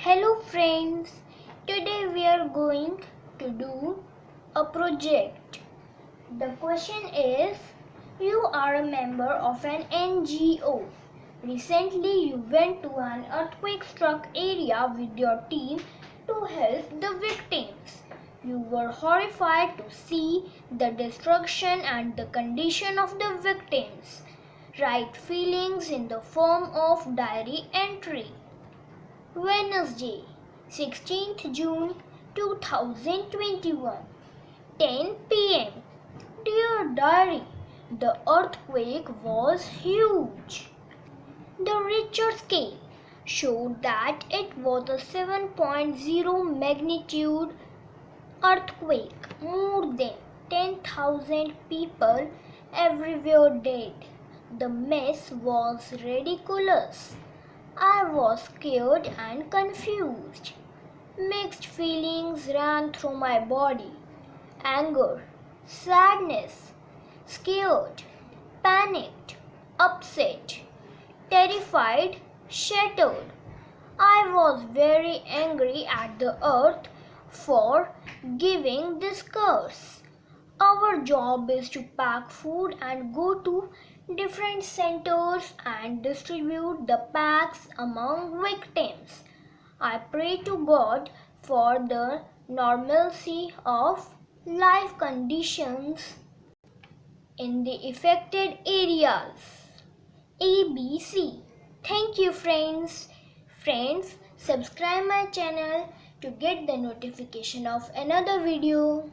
Hello friends, today we are going to do a project. The question is, you are a member of an NGO. Recently you went to an earthquake struck area with your team to help the victims. You were horrified to see the destruction and the condition of the victims. Write feelings in the form of diary entry. Wednesday, 16th June 2021, 10 p.m. Dear Diary, the earthquake was huge. The Richter scale showed that it was a 7.0 magnitude earthquake. More than 10,000 people everywhere dead. The mess was ridiculous. I was scared and confused. Mixed feelings ran through my body. Anger, sadness, scared, panicked, upset, terrified, shattered. I was very angry at the earth for giving this curse. Our job is to pack food and go to different centers and distribute the packs among victims. I pray to God for the normalcy of life conditions in the affected areas. ABC. Thank you friends. Friends, subscribe my channel to get the notification of another video.